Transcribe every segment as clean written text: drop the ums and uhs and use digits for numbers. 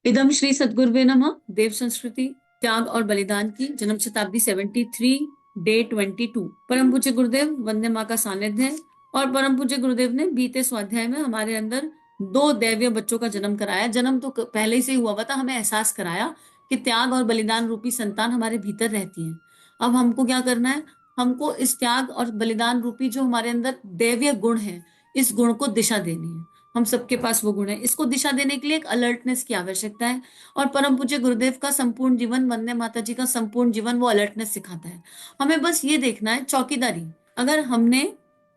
इदम श्री सद्गुरुवे नमः। देव संस्कृति त्याग और बलिदान की जन्म शताब्दी 73 डे 22। परम पूज्य गुरुदेव वंदे माँ का सानिध्य है। और परम पूज्य गुरुदेव ने बीते स्वाध्याय में हमारे अंदर दो दैवीय बच्चों का जन्म कराया। जन्म तो पहले ही से हुआ हुआ था, हमें एहसास कराया कि त्याग और बलिदान रूपी संतान हमारे भीतर रहती है। अब हमको क्या करना है? हमको इस त्याग और बलिदान रूपी जो हमारे अंदर दैवीय गुण है, इस गुण को दिशा देनी है। हम सबके पास वो गुण है, इसको दिशा देने के लिए एक अलर्टनेस की आवश्यकता है। और परम पूज्य गुरुदेव का संपूर्ण जीवन, वंदे माता जी का संपूर्ण जीवन वो अलर्टनेस सिखाता है। हमें बस ये देखना है चौकीदारी। अगर हमने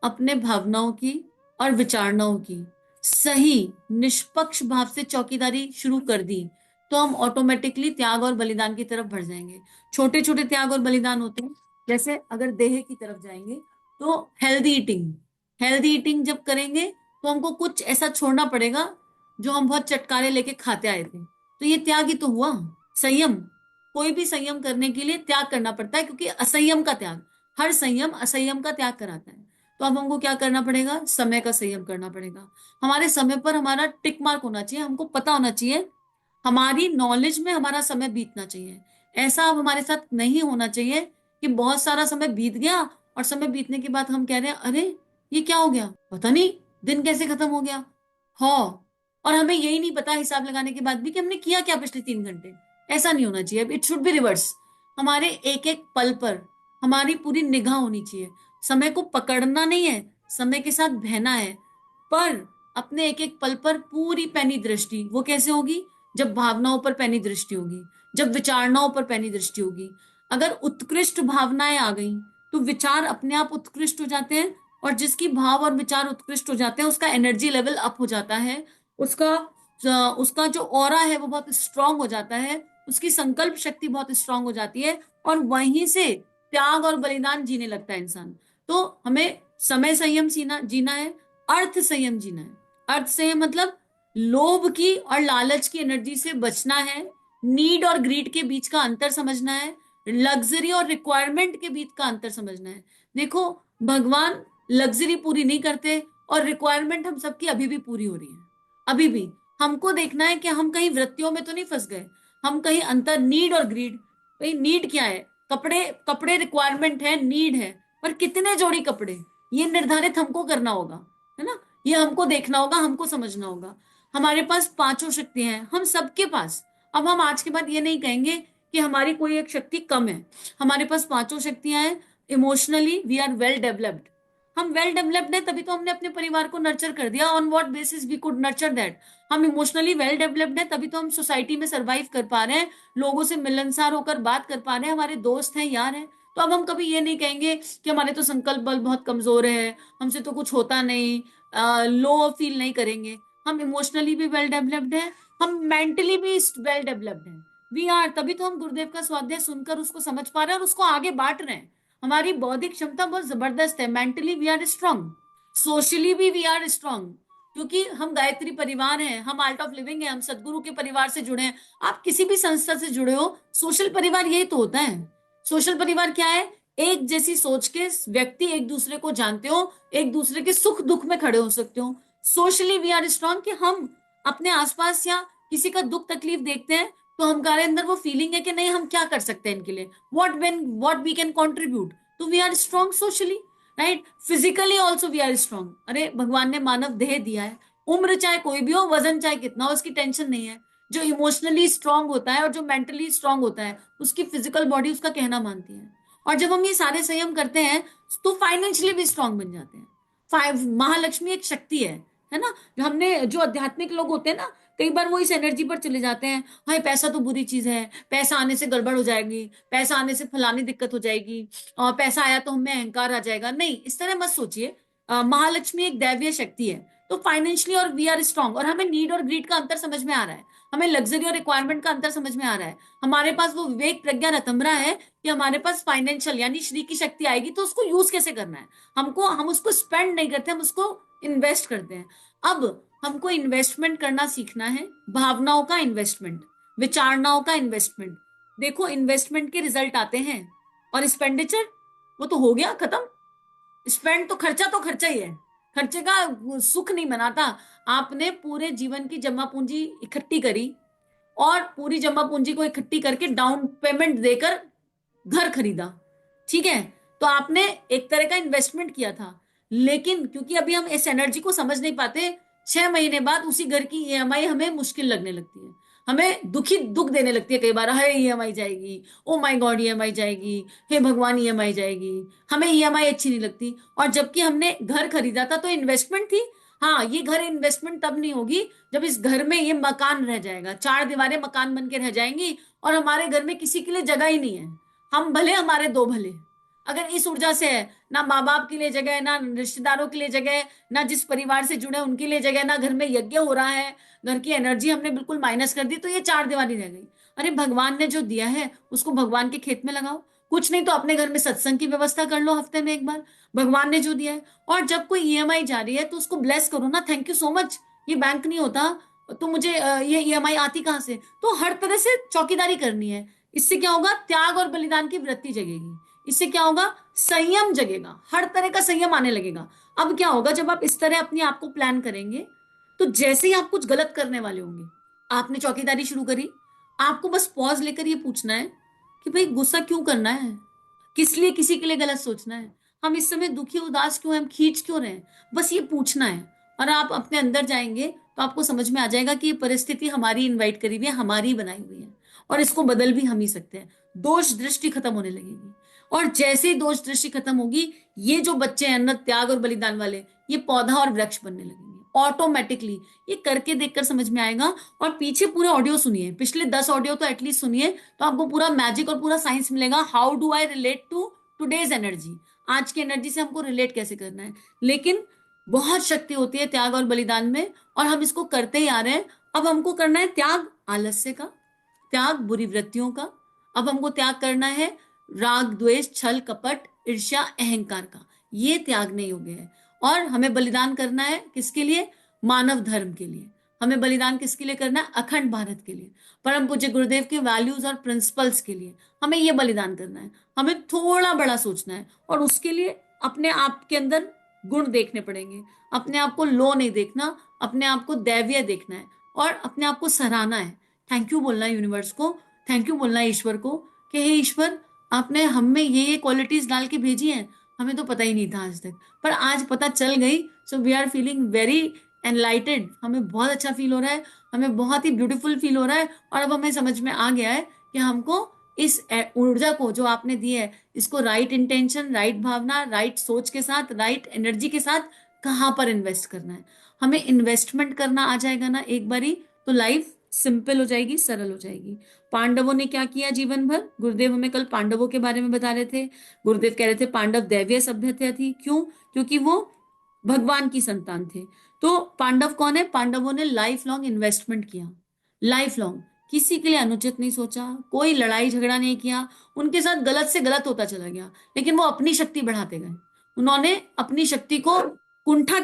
अपने भावनाओं की और विचारणाओं की सही निष्पक्ष भाव से चौकीदारी शुरू कर दी, तो हम ऑटोमेटिकली त्याग और बलिदान की तरफ बढ़ जाएंगे। छोटे छोटे त्याग और बलिदान होते हैं। जैसे अगर देह की तरफ जाएंगे तो हेल्दी ईटिंग। हेल्दी ईटिंग जब करेंगे तो हमको कुछ ऐसा छोड़ना पड़ेगा जो हम बहुत चटकारे लेके खाते आए थे। तो ये त्याग ही तो हुआ। संयम, कोई भी संयम करने के लिए त्याग करना पड़ता है, क्योंकि असंयम का त्याग, हर संयम असंयम का त्याग कराता है। तो अब हमको क्या करना पड़ेगा? समय का संयम करना पड़ेगा। हमारे समय पर हमारा टिक मार्क होना चाहिए, हमको पता होना चाहिए, हमारी नॉलेज में हमारा समय बीतना चाहिए। ऐसा अब हमारे साथ नहीं होना चाहिए कि बहुत सारा समय बीत गया और समय बीतने के बाद हम कह रहे हैं अरे ये क्या हो गया, पता नहीं दिन कैसे खत्म हो गया। हाँ, और हमें यही नहीं पता हिसाब लगाने के बाद भी कि हमने किया क्या पिछले 3 घंटे। ऐसा नहीं होना चाहिए। It should be reverse. हमारे एक एक पल पर हमारी पूरी निगाह होनी चाहिए। समय को पकड़ना नहीं है, समय के साथ बहना है। पर अपने एक एक पल पर पूरी पैनी दृष्टि, वो कैसे होगी? जब भावनाओं पर पैनी दृष्टि होगी, जब विचारणाओं पर पैनी दृष्टि होगी। अगर उत्कृष्ट भावनाएं आ गई तो विचार अपने आप उत्कृष्ट हो जाते हैं। और जिसकी भाव और विचार उत्कृष्ट हो जाते हैं उसका एनर्जी लेवल अप हो जाता है। उसका उसका जो ऑरा है वो बहुत स्ट्रांग हो जाता है। उसकी संकल्प शक्ति बहुत स्ट्रांग हो जाती है। और वहीं से त्याग और बलिदान जीने लगता है इंसान। तो हमें समय संयम जीना जीना है, अर्थ संयम जीना है। अर्थ संयम मतलब लोभ की और लालच की एनर्जी से बचना है। नीड और ग्रीड के बीच का अंतर समझना है। लग्जरी और रिक्वायरमेंट के बीच का अंतर समझना है। देखो, भगवान लग्जरी पूरी नहीं करते और रिक्वायरमेंट हम सबकी अभी भी पूरी हो रही है। अभी भी हमको देखना है कि हम कहीं वृत्तियों में तो नहीं फंस गए। हम कहीं अंतर, नीड और ग्रीड, भाई नीड क्या है? कपड़े, कपड़े रिक्वायरमेंट है, नीड है, पर कितने जोड़ी कपड़े, ये निर्धारित हमको करना होगा, है ना? ये हमको देखना होगा, हमको समझना होगा। हमारे पास पांचों शक्तियां हैं, हम सबके पास। अब हम आज के बाद ये नहीं कहेंगे कि हमारी कोई एक शक्ति कम है। हमारे पास पांचों शक्तियां हैं। Emotionally we are well developed. हम वेल डेवलप्ड है तभी तो हमने अपने परिवार को नर्चर कर दिया। On what basis we could nurture that? हम इमोशनली वेल डेवलप्ड है तभी तो हम सोसाइटी में सरवाइव कर पा रहे हैं, लोगों से मिलनसार होकर बात कर पा रहे हैं, हमारे दोस्त हैं, यार हैं। तो अब हम कभी ये नहीं कहेंगे कि हमारे तो संकल्प बल बहुत कमजोर है, हमसे तो कुछ होता नहीं, लो फील नहीं करेंगे। हम इमोशनली भी वेल डेवलप्ड है, हम मेंटली भी वेल डेवलप्ड है। वी आर, तभी तो हम गुरुदेव का स्वाध्याय सुनकर उसको समझ पा रहे हैं और उसको आगे बांट रहे हैं। हमारी बौद्धिक क्षमता बहुत जबरदस्त है। Mentally we are strong, socially भी वी आर स्ट्रांग, क्योंकि हम गायत्री परिवार हैं, हम आर्ट ऑफ लिविंग है, हम सदगुरु के परिवार से जुड़े हैं। आप किसी भी संस्था से जुड़े हो, सोशल परिवार यही तो होता है। सोशल परिवार क्या है? एक जैसी सोच के व्यक्ति एक दूसरे को जानते हो, एक दूसरे के सुख दुख में खड़े हो सकते हो। सोशली वी आर स्ट्रांग कि हम अपने आसपास या किसी का दुख तकलीफ देखते हैं तो हमारे अंदर वो फीलिंग है कि नहीं, हम क्या कर सकते हैं इनके लिए, व्हाट वी कैन कंट्रीब्यूट। तो we are strong socially, right? Physically also we are strong. अरे भगवान ने मानव देह दिया है, उम्र चाहे कोई भी हो, वजन चाहे कितना हो, उसकी टेंशन नहीं है। जो इमोशनली स्ट्रांग होता है और जो मेंटली स्ट्रांग होता है, उसकी फिजिकल बॉडी उसका कहना मानती है। और जब हम ये सारे संयम करते हैं तो फाइनेंशियली भी स्ट्रांग बन जाते हैं। फाइव, महालक्ष्मी एक शक्ति है ना? जो हमने, जो आध्यात्मिक लोग होते हैं ना, कई बार वो इस एनर्जी पर चले जाते हैं, हाय पैसा तो बुरी चीज है, पैसा आने से गड़बड़ हो जाएगी, पैसा आने से फलानी दिक्कत हो जाएगी, और पैसा आया तो हमें अहंकार आ जाएगा। नहीं, इस तरह मत सोचिए। महालक्ष्मी एक दैवीय शक्ति है। तो फाइनेंशियली और वी आर स्ट्रांग, और हमें नीड और ग्रीड का अंतर समझ में आ रहा है, हमें लग्जरी और रिक्वायरमेंट का अंतर समझ में आ रहा है। हमारे पास वो विवेक प्रज्ञा रतंभरा है कि हमारे पास फाइनेंशियल यानी श्री की शक्ति आएगी तो उसको यूज कैसे करना है। हम उसको स्पेंड नहीं करते, हम उसको इन्वेस्ट करते हैं। अब हमको इन्वेस्टमेंट करना सीखना है, भावनाओं का इन्वेस्टमेंट, विचारणाओं का इन्वेस्टमेंट। देखो, इन्वेस्टमेंट के रिजल्ट आते हैं, और एक्सपेंडिचर वो तो हो गया खत्म। स्पेंड तो खर्चा ही है। खर्चे का सुख नहीं मनाता। आपने पूरे जीवन की जमा पूंजी इकट्ठी करी, और पूरी जमा पूंजी को इकट्ठी करके डाउन पेमेंट देकर घर खरीदा। ठीक है, तो आपने एक तरह का इन्वेस्टमेंट किया था। लेकिन क्योंकि अभी हम इस एनर्जी को समझ नहीं पाते, 6 महीने बाद उसी घर की ईएमआई हमें मुश्किल लगने लगती है, हमें दुख देने लगती है कई बार, है ईएमआई जाएगी, ओ माय गॉड ईएमआई जाएगी, हे भगवान ईएमआई जाएगी, हमें ईएमआई अच्छी नहीं लगती। और जबकि हमने घर खरीदा था तो इन्वेस्टमेंट थी। हाँ, ये घर इन्वेस्टमेंट तब नहीं होगी जब इस घर में ये मकान रह जाएगा, चार दीवारें मकान बन के रह जाएंगी और हमारे घर में किसी के लिए जगह ही नहीं है। हम भले हमारे दो भले, अगर इस ऊर्जा से है, ना माँ बाप के लिए जगह है, ना रिश्तेदारों के लिए जगह है, ना जिस परिवार से जुड़े उनके लिए जगह है, ना घर में यज्ञ हो रहा है, घर की एनर्जी हमने बिल्कुल माइनस कर दी, तो ये चार दीवारी रह गई। अरे भगवान ने जो दिया है उसको भगवान के खेत में लगाओ, कुछ नहीं तो अपने घर में सत्संग की व्यवस्था कर लो हफ्ते में एक बार, भगवान ने जो दिया है। और जब कोई ईएमआई जा रही है तो उसको ब्लेस करो ना, थैंक यू सो मच, ये बैंक नहीं होता तो मुझे ये ईएमआई आती कहाँ से। तो हर तरह से चौकीदारी करनी है। इससे क्या होगा, त्याग और बलिदान की वृत्ति जगेगी। इससे क्या होगा, संयम जगेगा, हर तरह का संयम आने लगेगा। अब क्या होगा, जब आप इस तरह अपने आप को प्लान करेंगे तो जैसे ही आप कुछ गलत करने वाले होंगे, आपने चौकीदारी शुरू करी, आपको बस पॉज लेकर ये पूछना है कि भाई गुस्सा क्यों करना है, किस लिए किसी के लिए गलत सोचना है, हम इस समय दुखी उदास क्यों हैं, हम खींच क्यों रहे हैं, बस ये पूछना है। और आप अपने अंदर जाएंगे तो आपको समझ में आ जाएगा कि ये परिस्थिति हमारी इनवाइट करी हुई है, हमारी बनाई हुई है, और इसको बदल भी हम ही सकते हैं। दोष दृष्टि खत्म होने लगेगी। और जैसे ही दोष दृष्टि खत्म होगी, ये जो बच्चे हैं अंदर त्याग और बलिदान वाले, ये पौधा और वृक्ष बनने लगेंगे ऑटोमेटिकली। ये करके देखकर समझ में आएगा। और पीछे पूरा ऑडियो सुनिए, पिछले 10 ऑडियो तो एटलीस्ट सुनिए, तो आपको पूरा मैजिक और पूरा साइंस मिलेगा। How do I relate to today's energy, आज की एनर्जी से हमको रिलेट कैसे करना है। लेकिन बहुत शक्ति होती है त्याग और बलिदान में, और हम इसको करते ही आ रहे हैं। अब हमको करना है त्याग आलस्य का, त्याग बुरी वृत्तियों का। अब हमको त्याग करना है राग द्वेष छल कपट ईर्ष्या अहंकार का, ये त्यागने योग्य है। और हमें बलिदान करना है किसके लिए, मानव धर्म के लिए। हमें बलिदान किसके लिए करना है, अखंड भारत के लिए, परम पूज्य गुरुदेव के वैल्यूज और प्रिंसिपल्स के लिए हमें ये बलिदान करना है। हमें थोड़ा बड़ा सोचना है, और उसके लिए अपने आप के अंदर गुण देखने पड़ेंगे। अपने आप को लो नहीं देखना, अपने आप को दैवीय देखना है, और अपने आप को सराहना है। थैंक यू बोलना है यूनिवर्स को, थैंक यू बोलना है ईश्वर को कि हे ईश्वर, आपने हम में ये क्वालिटीज डाल के भेजी हैं, हमें तो पता ही नहीं था आज तक, पर आज पता चल गई। So we are feeling very enlightened, हमें बहुत अच्छा फील हो रहा है, हमें बहुत ही ब्यूटीफुल फील हो रहा है। और अब हमें समझ में आ गया है कि हमको इस ऊर्जा को जो आपने दी है, इसको राइट इंटेंशन, राइट भावना, राइट सोच के साथ, राइट एनर्जी के साथ कहाँ पर इन्वेस्ट करना है। हमें इन्वेस्टमेंट करना आ जाएगा ना एक बारी, तो लाइफ सिंपल हो जाएगी, सरल हो जाएगी। पांडवों ने क्या किया जीवन भर, गुरुदेव हमें कल पांडवों के बारे में बता रहे थे। गुरुदेव कह रहे थे पांडव दैवीय सभ्यता थी, क्यों, क्योंकि वो भगवान की संतान थे। तो पांडव कौन है, पांडवों ने लाइफ लॉन्ग इन्वेस्टमेंट किया, लाइफ लॉन्ग किसी के लिए अनुचित नहीं सोचा, कोई लड़ाई झगड़ा नहीं किया, उनके साथ गलत से गलत होता चला गया, लेकिन वो अपनी शक्ति बढ़ाते गए। उन्होंने अपनी शक्ति को कुंठा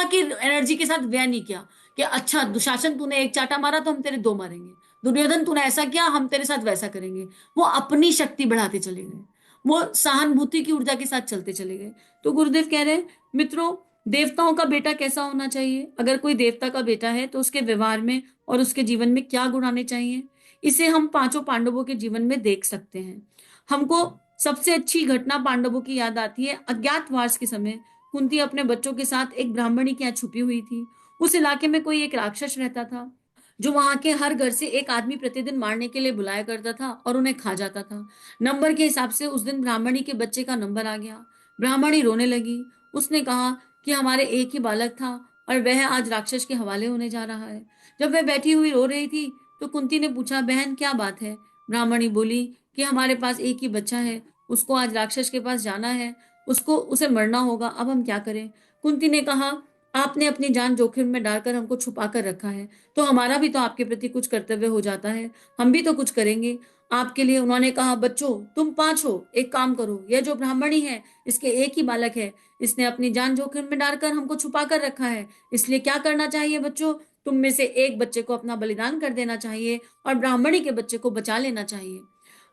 की एनर्जी के साथ व्यय नहीं किया कि अच्छा दुशासन तूने एक चाटा मारा तो हम तेरे दो मारेंगे, दुर्योधन तूने ऐसा किया हम तेरे साथ वैसा करेंगे। वो अपनी शक्ति बढ़ाते चले गए, वो सहानुभूति की ऊर्जा के साथ चलते चले गए। तो गुरुदेव कह रहे हैं मित्रों, देवताओं का बेटा कैसा होना चाहिए, अगर कोई देवता का बेटा है तो उसके व्यवहार में और उसके जीवन में क्या गुण आने चाहिए, इसे हम पांचों पांडवों के जीवन में देख सकते हैं। हमको सबसे अच्छी घटना पांडवों की याद आती है अज्ञातवास के समय। कुंती अपने बच्चों के साथ एक ब्राह्मणी के यहाँ छुपी हुई थी। उस इलाके में कोई एक राक्षस रहता था, जो वहां के हर घर से एक आदमी प्रतिदिन मारने के लिए बुलाया करता था और उन्हें खा जाता था। नंबर के हिसाब से उस दिन ब्राह्मणी के बच्चे का नंबर आ गया। ब्राह्मणी रोने लगी। उसने कहा कि हमारे एक ही बालक था और वह आज राक्षस के हवाले होने जा रहा है। जब वह बैठी हुई रो रही थी तो कुंती ने पूछा, बहन क्या बात है। ब्राह्मणी बोली कि हमारे पास एक ही बच्चा है, उसको आज राक्षस के पास जाना है, उसको उसे मरना होगा, अब हम क्या करें। कुंती ने कहा, आपने अपनी जान जोखिम में डालकर हमको छुपा कर रखा है, तो हमारा भी तो आपके प्रति कुछ कर्तव्य हो जाता है, हम भी तो कुछ करेंगे आपके लिए। उन्होंने कहा, बच्चों तुम पांच हो, एक काम करो, यह जो ब्राह्मणी है इसके एक ही बालक है, इसने अपनी जान जोखिम में डालकर हमको छुपा कर रखा है, इसलिए क्या करना चाहिए बच्चों, तुम में से एक बच्चे को अपना बलिदान कर देना चाहिए और ब्राह्मणी के बच्चे को बचा लेना चाहिए।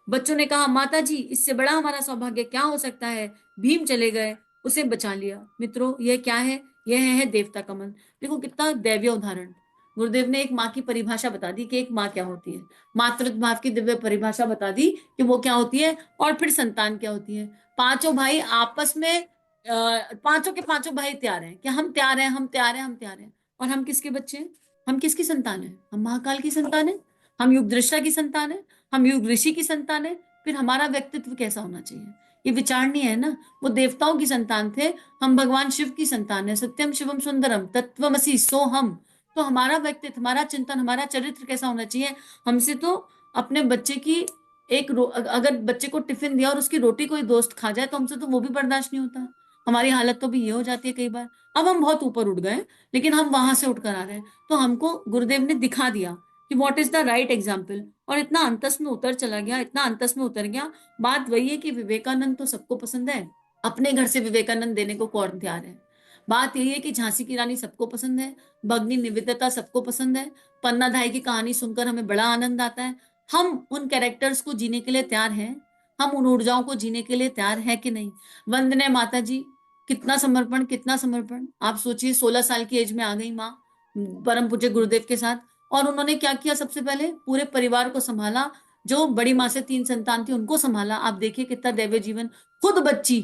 बच्चों ने कहा, माता जी इससे बड़ा हमारा सौभाग्य क्या हो सकता है। भीम चले गए, उसे बचा लिया। मित्रों यह क्या है, यह है देवता का मन। देखो कितना दैवीय उदाहरण। गुरुदेव ने एक माँ की परिभाषा बता दी कि एक माँ क्या होती है, मातृत्व भाव की दिव्य परिभाषा बता दी कि वो क्या होती है, और फिर संतान क्या होती है। पांचों भाई आपस में पांचों के पांचों भाई तैयार हैं कि हम तैयार हैं, हम तैयार हैं, हम तैयार हैं। और हम किसके बच्चे हैं? हम किसकी संतान है? हम महाकाल की संतान है, हम युग दृष्टा की संतान है, हम युग ऋषि की संतान है। फिर हमारा व्यक्तित्व कैसा होना चाहिए, ये विचारणीय है ना। वो देवताओं की संतान थे, हम भगवान शिव की संतान है। सत्यम शिवम सुंदरम तत्वमसि सो हम। तो हमारा व्यक्तित्व, हमारा चिंतन, हमारा चरित्र कैसा होना चाहिए? हमसे तो अपने बच्चे की अगर बच्चे को टिफिन दिया और उसकी रोटी कोई दोस्त खा जाए तो हमसे तो वो भी बर्दाश्त नहीं होता। हमारी हालत तो भी ये हो जाती है कई बार। अब हम बहुत ऊपर उठ गए, लेकिन हम वहां से उठकर आ रहे हैं। तो हमको गुरुदेव ने दिखा दिया कि what is the right example, और इतना अंतस में उतर चला गया, इतना अंतस में उतर गया। बात वही है कि विवेकानंद तो सबको पसंद है, अपने घर से विवेकानंद देने को कौन तैयार है। बात यही है कि झांसी की रानी सबको पसंद है, भगनी निवेदिता सबको पसंद है, पन्ना धाई की कहानी सुनकर हमें बड़ा आनंद आता है। हम उन कैरेक्टर्स को जीने के लिए तैयार हैं, हम उन ऊर्जाओं को जीने के लिए तैयार है कि नहीं? वंदने माता जी, कितना समर्पण, कितना समर्पण। आप सोचिए, 16 साल की एज में आ गई माँ परम पूज्य गुरुदेव के साथ, और उन्होंने क्या किया? सबसे पहले पूरे परिवार को संभाला। जो बड़ी माँ से 3 संतान थी उनको संभाला। आप देखिए कितना दैवीय जीवन। खुद बच्ची,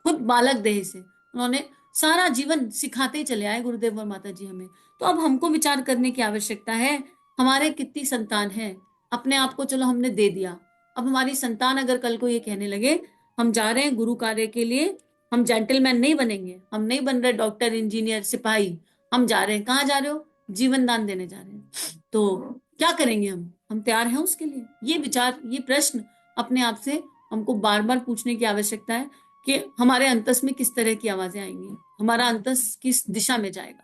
खुद बालक देह से उन्होंने सारा जीवन सिखाते ही चले आए गुरुदेव और माता जी हमें। तो अब हमको विचार करने की आवश्यकता है, हमारे कितनी संतान है। अपने आप को चलो हमने दे दिया, अब हमारी संतान अगर कल को ये कहने लगे हम जा रहे हैं गुरु कार्य के लिए, हम जेंटलमैन नहीं बनेंगे, हम नहीं बन रहे डॉक्टर, इंजीनियर, सिपाही, हम जा रहे हैं, कहाँ जा रहे हो? जीवन दान देने जा रहे हैं। तो क्या करेंगे हम तैयार हैं उसके लिए? ये विचार, ये प्रश्न अपने आप से हमको बार बार पूछने की आवश्यकता है कि हमारे अंतस में किस तरह की आवाजें आएंगी, हमारा अंतस किस दिशा में जाएगा।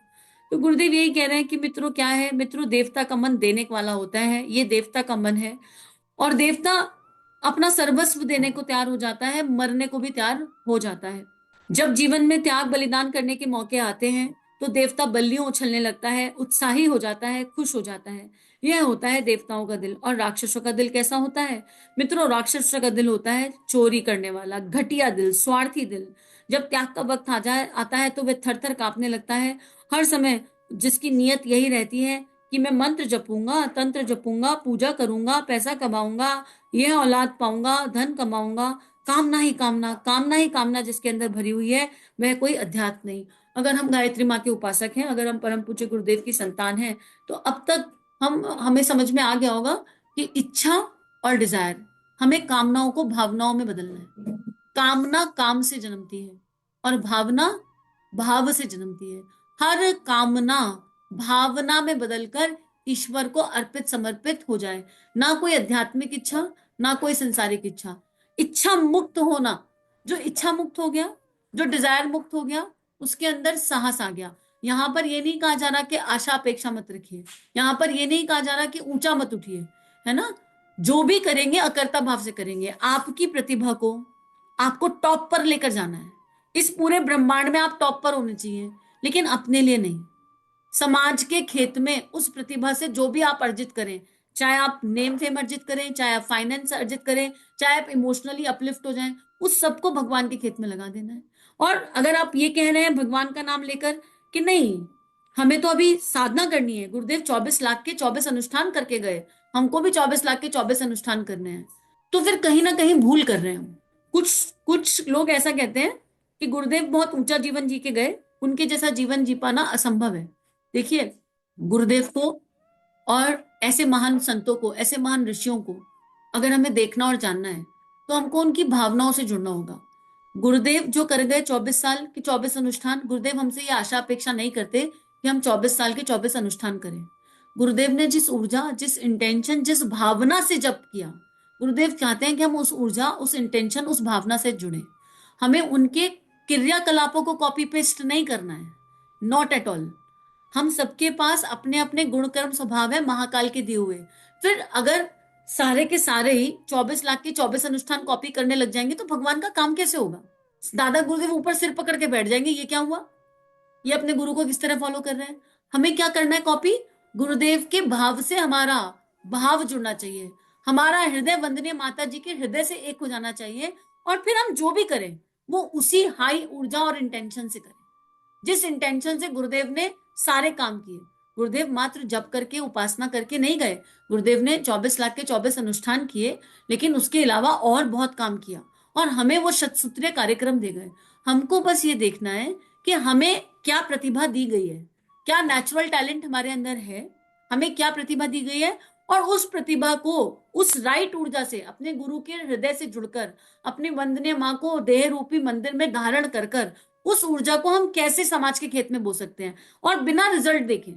तो गुरुदेव यही कह रहे हैं कि मित्रों, क्या है मित्रों, देवता का मन देने वाला होता है, ये देवता का मन है। और देवता अपना सर्वस्व देने को तैयार हो जाता है, मरने को भी तैयार हो जाता है। जब जीवन में त्याग बलिदान करने के मौके आते हैं तो देवता बल्लियों उछलने लगता है, उत्साही हो जाता है, खुश हो जाता है। यह होता है देवताओं का दिल। और राक्षसों का दिल कैसा होता है मित्रों? राक्षसों का दिल होता है चोरी करने वाला, घटिया दिल, स्वार्थी दिल। जब त्याग का वक्त आता है तो वह थर थर कांपने लगता है। हर समय जिसकी नीयत यही रहती है कि मैं मंत्र जपूंगा, तंत्र जपूंगा, पूजा करूंगा, पैसा कमाऊंगा, यह औलाद पाऊंगा, धन कमाऊंगा, कामना ही कामना, कामना ही कामना जिसके अंदर भरी हुई है, वह कोई अध्यात्म नहीं। अगर हम गायत्री माँ के उपासक हैं, अगर हम परम पूज्य गुरुदेव की संतान हैं, तो अब तक हमें समझ में आ गया होगा कि इच्छा और डिजायर, हमें कामनाओं को भावनाओं में बदलना है। कामना काम से जन्मती है और भावना भाव से जन्मती है। हर कामना भावना में बदलकर ईश्वर को अर्पित समर्पित हो जाए। ना कोई आध्यात्मिक इच्छा, ना कोई संसारिक इच्छा। इच्छा मुक्त होना, जो इच्छा मुक्त हो गया, जो डिजायर मुक्त हो गया, उसके अंदर साहस आ गया। यहां पर ये नहीं कहा जा रहा कि आशा अपेक्षा मत रखिए, यहां पर ये नहीं कहा जा रहा कि ऊंचा मत उठिए, है ना। जो भी करेंगे अकर्ता भाव से करेंगे। आपकी प्रतिभा को आपको टॉप पर लेकर जाना है। इस पूरे ब्रह्मांड में आप टॉप पर होने चाहिए, लेकिन अपने लिए नहीं। समाज के खेत में उस प्रतिभा से जो भी आप अर्जित करें, चाहे आप नेम फेम अर्जित करें, चाहे आप फाइनेंस अर्जित करें, चाहे आप इमोशनली अपलिफ्ट हो जाएं, उस सबको भगवान के खेत में लगा देना है। और अगर आप ये कह रहे हैं भगवान का नाम लेकर कि नहीं, हमें तो अभी साधना करनी है, गुरुदेव 24 लाख के 24 अनुष्ठान करके गए, हमको भी 24 लाख के 24 अनुष्ठान करने हैं, तो फिर कहीं ना कहीं भूल कर रहे हैं हम। कुछ कुछ लोग ऐसा कहते हैं कि गुरुदेव बहुत ऊंचा जीवन जी के गए, उनके जैसा जीवन जी पाना असंभव है। देखिए, गुरुदेव को और ऐसे महान संतों को, ऐसे महान ऋषियों को अगर हमें देखना और जानना है तो हमको उनकी भावनाओं से जुड़ना होगा। गुरुदेव जो कर गए 24 साल के 24 अनुष्ठान, गुरुदेव हमसे ये आशा अपेक्षा नहीं करते कि हम 24 साल के 24 अनुष्ठान करें। गुरुदेव ने जिस ऊर्जा, जिस इंटेंशन, जिस भावना से जप किया, गुरुदेव चाहते हैं कि हम उस ऊर्जा, उस इंटेंशन, उस भावना से जुड़े। हमें उनके क्रियाकलापों को कॉपी पेस्ट नहीं करना है, नॉट एट ऑल। हम सबके पास अपने अपने गुण कर्म स्वभाव है महाकाल के दिए हुए। फिर अगर सारे के सारे ही 24 लाख के 24 अनुष्ठान कॉपी करने लग जाएंगे तो भगवान का काम कैसे होगा? दादा गुरुदेव ऊपर सिर पकड़ के बैठ जाएंगे, ये क्या हुआ, ये अपने गुरु को किस तरह फॉलो कर रहे हैं। हमें क्या करना है? कॉपी। गुरुदेव के भाव से हमारा भाव जुड़ना चाहिए, हमारा हृदय वंदनीय माता जी के हृदय से एक हो जाना चाहिए। और फिर हम जो भी करें वो उसी हाई ऊर्जा और इंटेंशन से करें जिस इंटेंशन से गुरुदेव ने सारे काम किए। गुरुदेव मात्र जप करके उपासना करके नहीं गए। गुरुदेव ने 24 लाख के 24 अनुष्ठान किए, लेकिन उसके अलावा और बहुत काम किया और हमें वो शतसूत्रीय कार्यक्रम दे गए। हमको बस ये देखना है कि हमें क्या प्रतिभा दी गई है, क्या नेचुरल टैलेंट हमारे अंदर है, हमें क्या प्रतिभा दी गई है, और उस प्रतिभा को उस राइट ऊर्जा से अपने गुरु के हृदय से जुड़कर अपनी वंदनीय माँ को देह रूपी मंदिर में धारण कर कर उस ऊर्जा को हम कैसे समाज के खेत में बो सकते हैं। और बिना रिजल्ट देखे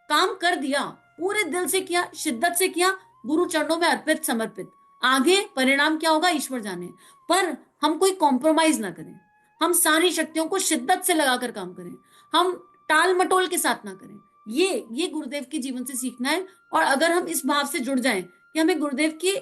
काम कर दिया, पूरे दिल से किया, शिद्दत से किया, गुरु चरणों में अर्पित समर्पित, आगे परिणाम क्या होगा ईश्वर जाने। पर हम कोई कॉम्प्रोमाइज ना करें, हम सारी शक्तियों को शिद्दत से लगाकर काम करें, हम टाल मटोल के साथ ना करें। ये गुरुदेव के जीवन से सीखना है। और अगर हम इस भाव से जुड़ जाएं कि हमें गुरुदेव की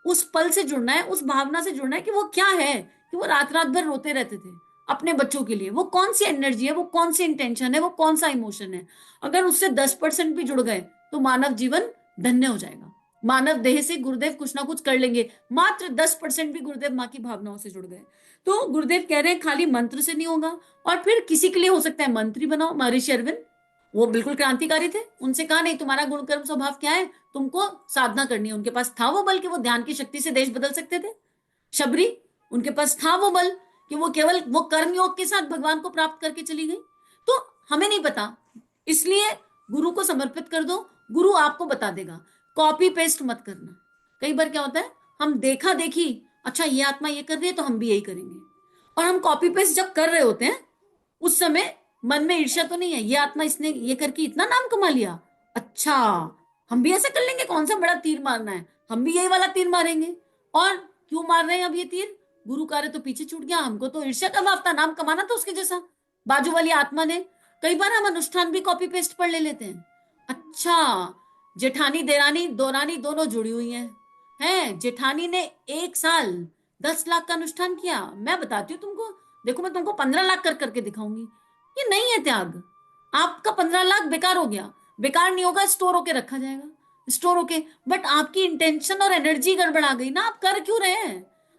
उस पल से जुड़ना है, उस भावना से जुड़ना है कि वो क्या है, कि वो रात रात भर रोते रहते थे अपने बच्चों के लिए, वो कौन सी एनर्जी है, वो कौन सी इंटेंशन है, वो कौन सा इमोशन है। अगर उससे 10% भी जुड़ गए तो मानव जीवन धन्य हो जाएगा। मानव देह से गुरुदेव कुछ ना कुछ कर लेंगे। मात्र 10% भी गुरुदेव माँ की भावनाओं से जुड़ गए तो गुरुदेव कह रहे हैं खाली मंत्र से नहीं होगा। और फिर किसी के लिए हो सकता है मंत्री बनाओ। महर्षि अरविंद वो बिल्कुल क्रांतिकारी थे, उनसे कहा नहीं तुम्हारा गुण कर्म स्वभाव क्या है, तुमको साधना करनी है। उनके पास था वो बल कि वो ध्यान की शक्ति से देश बदल सकते थे। शबरी, उनके पास था वो बल कि वो केवल वो कर्म योग के साथ भगवान को प्राप्त करके चली गई। तो हमें नहीं पता, इसलिए गुरु को समर्पित कर दो, गुरु आपको बता देगा। कॉपी पेस्ट मत करना। कई बार क्या होता है, हम देखा देखी, अच्छा ये आत्मा ये कर रही है तो हम भी यही करेंगे, और हम कॉपी पेस्ट जब कर रहे होते हैं उस समय मन में ईर्ष्या तो नहीं है, ये आत्मा इसने ये करके इतना नाम कमा लिया, अच्छा हम भी ऐसा कर लेंगे, कौन सा बड़ा तीर मारना है, हम भी यही वाला तीर मारेंगे। और क्यों मार रहे हैं अब ये तीर, गुरु कार्य तो पीछे छूट गया, हमको तो ईर्ष्या का भाव था, नाम कमाना था उसके जैसा बाजू वाली आत्मा ने। कई बार हम अनुष्ठान भी कॉपी पेस्ट पढ़ ले लेते हैं। अच्छा, जेठानी देरानी दौरानी दोनों जुड़ी हुई हैं जेठानी ने 1 साल 10 लाख का अनुष्ठान किया, मैं बताती हूँ तुमको, देखो मैं तुमको 15 लाख कर करके दिखाऊंगी। ये नहीं है त्याग। आपका 15 लाख बेकार हो गया, बेकार नहीं होगा, स्टोर होके रखा जाएगा, स्टोर होके, बट आपकी इंटेंशन और एनर्जी गड़बड़ा गई ना, आप कर क्यों रहे हैं।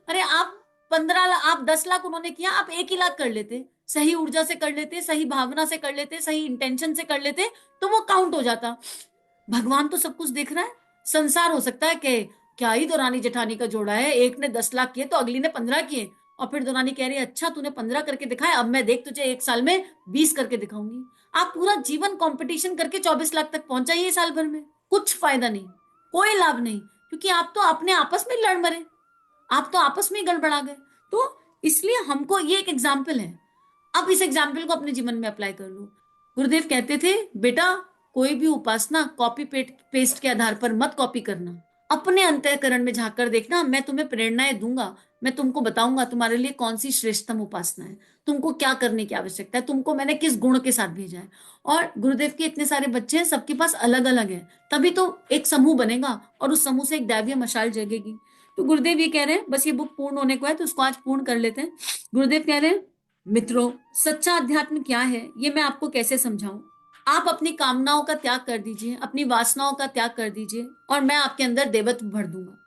अरे आप 15 लाख, आप 10 लाख उन्होंने किया, आप 1 ही लाख कर लेते, सही ऊर्जा से कर लेते, सही भावना से कर लेते, सही इंटेंशन से कर लेते, तो वो काउंट हो जाता। भगवान तो सब कुछ देख रहा है। संसार हो सकता है कि क्या ही दौरानी जेठानी का जोड़ा है, एक ने 10 लाख किए तो अगली ने 15 किए, और फिर दौरानी कह रही है अच्छा तूने 15 करके दिखाया, अब मैं देख तुझे 1 साल में 20 करके दिखाऊंगी। आप पूरा जीवन कंपटीशन करके 24 लाख तक पहुंचाइए साल भर में, कुछ फायदा नहीं, कोई लाभ नहीं, क्योंकि आप तो अपने आपस में लड़ मरे, आप तो आपस में गड़बड़ा गए। तो इसलिए हमको ये एक एग्जाम्पल है, अब इस एग्जाम्पल को अपने जीवन में अप्लाई कर लो। गुरुदेव कहते थे बेटा कोई भी उपासना कॉपी पेस्ट के आधार पर मत कॉपी करना, अपने अंतःकरण में झांक कर देखना, मैं तुम्हें प्रेरणाएं दूंगा, मैं तुमको बताऊंगा तुम्हारे लिए कौन सी श्रेष्ठतम उपासना है, तुमको क्या करने की आवश्यकता है, तुमको मैंने किस गुण के साथ भेजा है। और गुरुदेव के इतने सारे बच्चे हैं, सबके पास अलग अलग है, तभी तो एक समूह बनेगा और उस समूह से एक दैवीय मशाल जगेगी। तो गुरुदेव ये कह रहे हैं, बस ये बुक पूर्ण होने को है तो उसको आज पूर्ण कर लेते हैं। गुरुदेव कह रहे हैं मित्रों, सच्चा अध्यात्म क्या है ये मैं आपको कैसे समझाऊं। आप अपनी कामनाओं का त्याग कर दीजिए, अपनी वासनाओं का त्याग कर दीजिए, और मैं आपके अंदर देवत्व भर दूंगा।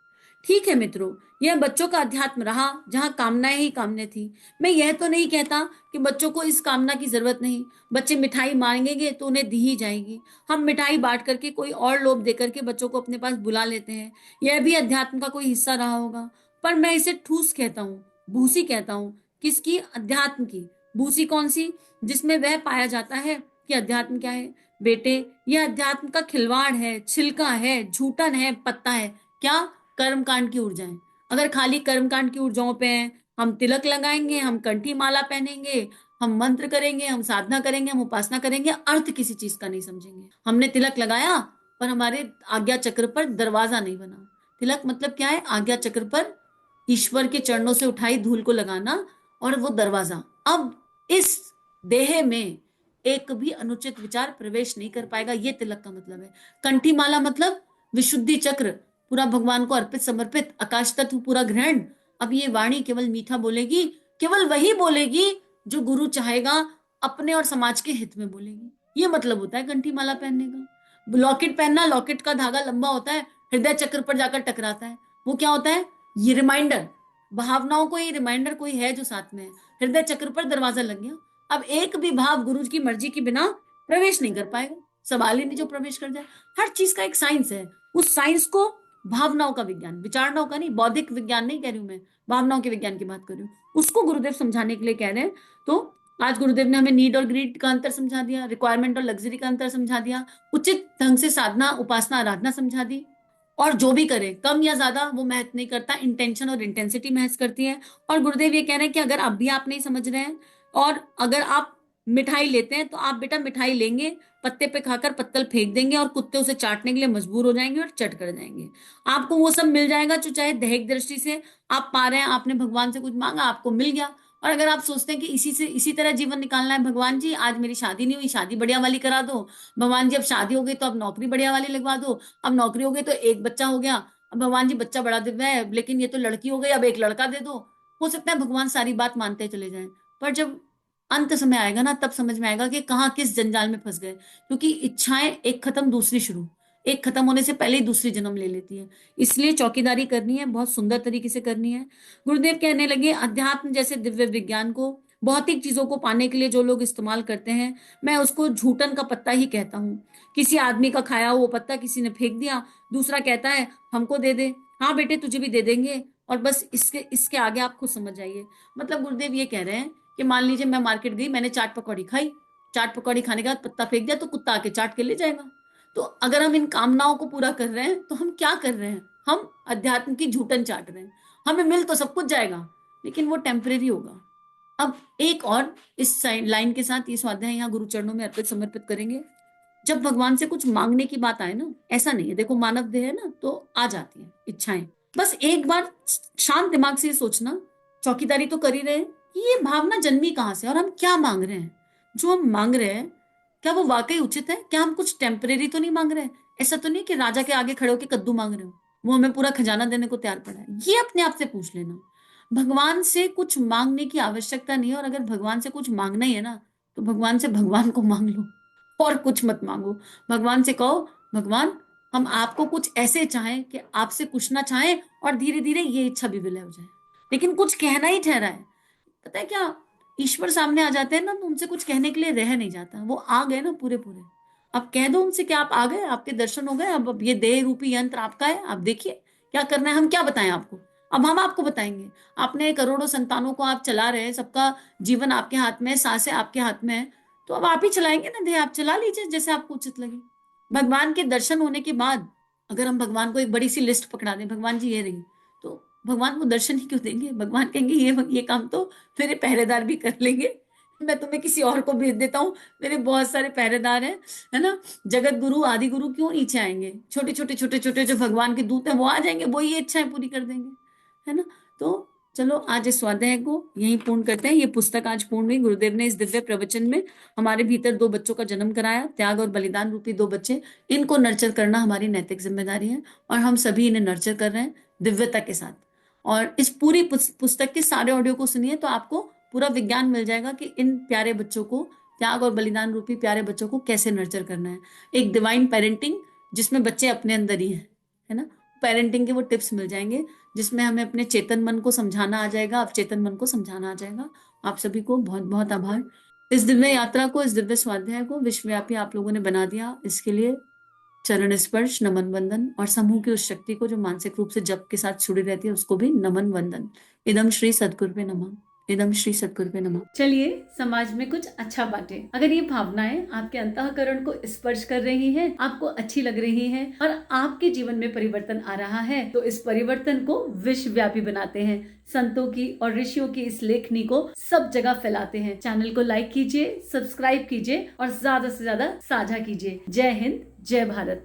ठीक है मित्रों, यह बच्चों का अध्यात्म रहा जहां कामनाएं ही कामने थी। मैं यह तो नहीं कहता कि बच्चों को इस कामना की जरूरत नहीं, बच्चे मिठाई मांगेंगे तो उन्हें दी ही जाएगी। हम मिठाई बांट करके कोई और लोभ देकर के बच्चों को अपने पास बुला लेते हैं, यह भी अध्यात्म का कोई हिस्सा रहा होगा। पर मैं इसे ठूस कहता हूँ, भूसी कहता हूँ। किसकी? अध्यात्म की। भूसी कौन सी? जिसमें वह पाया जाता है कि अध्यात्म क्या है। बेटे, यह अध्यात्म का खिलवाड़ है, छिलका है, झूठन है, पत्ता है। क्या? कर्मकांड की ऊर्जाएं। अगर खाली कर्मकांड की ऊर्जाओं पे हैं, हम तिलक लगाएंगे, हम कंठी माला पहनेंगे, हम मंत्र करेंगे, हम साधना करेंगे, हम उपासना करेंगे, अर्थ किसी चीज का नहीं समझेंगे। हमने तिलक लगाया पर हमारे आज्ञा चक्र पर दरवाजा नहीं बना। तिलक मतलब क्या है? आज्ञा चक्र पर ईश्वर के चरणों से उठाई धूल को लगाना, और वो दरवाजा। अब इस देह में एक भी अनुचित विचार प्रवेश नहीं कर पाएगा, ये तिलक का मतलब है। कंठी माला मतलब विशुद्धि चक्र, पूरा भगवान को अर्पित समर्पित, आकाश तत्व पूरा ग्रहण। अब ये वाणी केवल मीठा बोलेगी, केवल वही बोलेगी जो गुरु चाहेगा, अपने और समाज के हित में बोलेगी। ये मतलब होता है कंठी माला पहनने का। लॉकेट पहनना, लॉकेट का धागा लंबा होता है, हृदय चक्र पर जाकर टकराता है, वो क्या होता है? ये रिमाइंडर, भावनाओं को ये रिमाइंडर कोई है जो साथ में है। हृदय चक्र पर दरवाजा लग गया, अब एक भी भाव गुरु की मर्जी के बिना प्रवेश नहीं कर पाएगा। सवाल ही नहीं जो प्रवेश कर जाए। हर चीज का एक साइंस है। उस साइंस को भावनाओं का विज्ञान, विचारनाओं का नहीं, बौद्धिक विज्ञान नहीं कह रही हूं मैं, भावनाओं के विज्ञान की बात कर रही हूँ, उसको गुरुदेव समझाने के लिए कह रहे हैं। तो आज गुरुदेव ने हमें नीड और ग्रीड का अंतर समझा दिया, रिक्वायरमेंट और लग्जरी का अंतर समझा दिया, उचित ढंग से साधना, उपासना, आराधना समझा दी। और जो भी करे कम या ज्यादा वो महत्व नहीं करता, इंटेंशन और इंटेंसिटी महत्व करती है। और गुरुदेव ये कह रहे हैं कि अगर अब भी आप नहीं समझ रहे हैं, और अगर आप मिठाई लेते हैं तो आप बेटा मिठाई लेंगे, पत्ते पे खाकर पत्तल फेंक देंगे और कुत्ते उसे चाटने के लिए मजबूर हो जाएंगे और चट कर जाएंगे। आपको वो सब मिल जाएगा जो चाहे दैहिक दृष्टि से आप पा रहे हैं, आपने भगवान से कुछ मांगा आपको मिल गया। और अगर आप सोचते हैं कि इसी तरह जीवन निकालना है, भगवान जी आज मेरी शादी नहीं हुई, शादी बढ़िया वाली करा दो, भगवान जी अब शादी हो गई तो अब नौकरी बढ़िया वाली लगवा दो, अब नौकरी हो गई तो एक बच्चा हो गया, अब भगवान जी बच्चा बड़ा दिव्य है लेकिन ये तो लड़की हो गई, अब एक लड़का दे दो। हो सकता है भगवान सारी बात मानते चले जाएं, पर जब अंत समय आएगा ना तब समझ में आएगा कि कहाँ किस जंजाल में फंस गए। क्योंकि इच्छाएं एक खत्म दूसरी शुरू, एक खत्म होने से पहले ही दूसरी जन्म ले लेती है। इसलिए चौकीदारी करनी है, बहुत सुंदर तरीके से करनी है। गुरुदेव कहने लगे अध्यात्म जैसे दिव्य विज्ञान को भौतिक चीजों को पाने के लिए जो लोग इस्तेमाल करते हैं, मैं उसको झूठन का पत्ता ही कहता हूँ। किसी आदमी का खाया हुआ पत्ता किसी ने फेंक दिया, दूसरा कहता है हमको दे दे, हाँ बेटे तुझे भी दे देंगे, और बस इसके इसके आगे आप खुद समझ जाइए। मतलब गुरुदेव ये कह रहे हैं कि मान लीजिए मैं मार्केट गई, मैंने चाट पकौड़ी खाई, चाट पकौड़ी खाने के बाद पत्ता फेंक दिया तो कुत्ता आके चाट के ले जाएगा। तो अगर हम इन कामनाओं को पूरा कर रहे हैं तो हम क्या कर रहे हैं, हम अध्यात्म की झूठन चाट रहे हैं। हमें मिल तो सब कुछ जाएगा लेकिन वो टेम्परेरी होगा। अब एक और इस लाइन के साथ ये स्वाध्याय यहाँ गुरु चरणों में अर्पित समर्पित करेंगे। जब भगवान से कुछ मांगने की बात आए ना, ऐसा नहीं है, देखो मानव देह है ना तो आ जाती है इच्छाएं, बस एक बार शांत दिमाग से ये सोचना, चौकीदारी तो कर ही रहे हैं, कि ये भावना जन्मी कहाँ से और हम क्या मांग रहे हैं। जो हम मांग रहे हैं क्या वो वाकई उचित है? क्या हम कुछ टेम्परेरी तो नहीं मांग रहे हैं? ऐसा तो नहीं कि राजा के आगे खड़े होकर कद्दू मांग रहे हो, वो हमें पूरा खजाना देने को तैयार पड़ा है। ये अपने आप से पूछ लेना। भगवान से कुछ मांगने की आवश्यकता नहीं है, और अगर भगवान से कुछ मांगना ही है ना तो भगवान से भगवान को मांग लो और कुछ मत मांगो। भगवान से कहो भगवान हम आपको कुछ ऐसे चाहें कि आपसे कुछ ना चाहें और धीरे धीरे ये इच्छा भी विलय हो जाए। लेकिन कुछ कहना ही ठहरा है। पता है क्या, ईश्वर सामने आ जाते हैं ना तो उनसे कुछ कहने के लिए रह नहीं जाता, वो आ गए ना पूरे पूरे। अब कह दो उनसे कि आप आ गए, आपके दर्शन हो गए, अब ये देह रूपी यंत्र आपका है, आप देखिए क्या करना है, हम क्या बताएं आपको। अब हम आपको बताएंगे। आपने करोड़ों संतानों को आप चला रहे हैं, सबका जीवन आपके हाथ में है, सांसें आपके हाथ में है, तो अब आप ही चलाएंगे ना देह, आप चला लीजिए जैसे आपको उचित लगे। भगवान के दर्शन होने के बाद अगर हम भगवान को एक बड़ी सी लिस्ट पकड़ा दें, भगवान जी ये रही, तो भगवान को दर्शन ही क्यों देंगे? भगवान कहेंगे ये काम तो मेरे पहरेदार भी कर लेंगे, मैं तुम्हें किसी और को भेज देता हूँ, मेरे बहुत सारे पहरेदार हैं, है ना। जगत गुरु आदि गुरु क्यों नीचे आएंगे? छोटे छोटे छोटे छोटे जो भगवान के दूत हैं वो आ जाएंगे, वो ये इच्छाएं पूरी कर देंगे, है ना। तो चलो आज इस स्वाध्याय को यहीं पूर्ण करते हैं। ये पुस्तक आज पूर्ण हुई। गुरुदेव ने इस दिव्य प्रवचन में हमारे भीतर दो बच्चों का जन्म कराया, त्याग और बलिदान रूपी दो बच्चे। इनको नर्चर करना हमारी नैतिक जिम्मेदारी है और हम सभी इन्हें नर्चर कर रहे हैं दिव्यता के साथ। और इस पूरी पुस्तक के सारे ऑडियो को सुनिए तो आपको पूरा विज्ञान मिल जाएगा कि इन प्यारे बच्चों को, त्याग और बलिदान रूपी प्यारे बच्चों को कैसे नर्चर करना है। एक डिवाइन पेरेंटिंग जिसमें बच्चे अपने अंदर ही है ना। पेरेंटिंग के वो टिप्स मिल जाएंगे जिसमें हमें अपने चेतन मन को समझाना आ जाएगा, अब चेतन मन को समझाना आ जाएगा। आप सभी को बहुत बहुत आभार। इस दिव्य यात्रा को, इस दिव्य स्वाध्याय को विश्वव्यापी आप लोगों ने बना दिया, इसके लिए चरण स्पर्श, नमन वंदन, और समूह की उस शक्ति को जो मानसिक रूप से जप के साथ जुड़ी रहती है उसको भी नमन वंदन। इदम श्री सद्गुरु पे नमः, इदम श्री सद्गुरु पे नमः। चलिए समाज में कुछ अच्छा बांटे। अगर ये भावनाएं आपके अंतःकरण को स्पर्श कर रही हैं, आपको अच्छी लग रही हैं और आपके जीवन में परिवर्तन आ रहा है, तो इस परिवर्तन को विश्वव्यापी बनाते हैं। संतों की और ऋषियों की इस लेखनी को सब जगह फैलाते हैं। चैनल को लाइक कीजिए, सब्सक्राइब कीजिए और ज्यादा से ज्यादा साझा कीजिए। जय हिंद, जय भारत।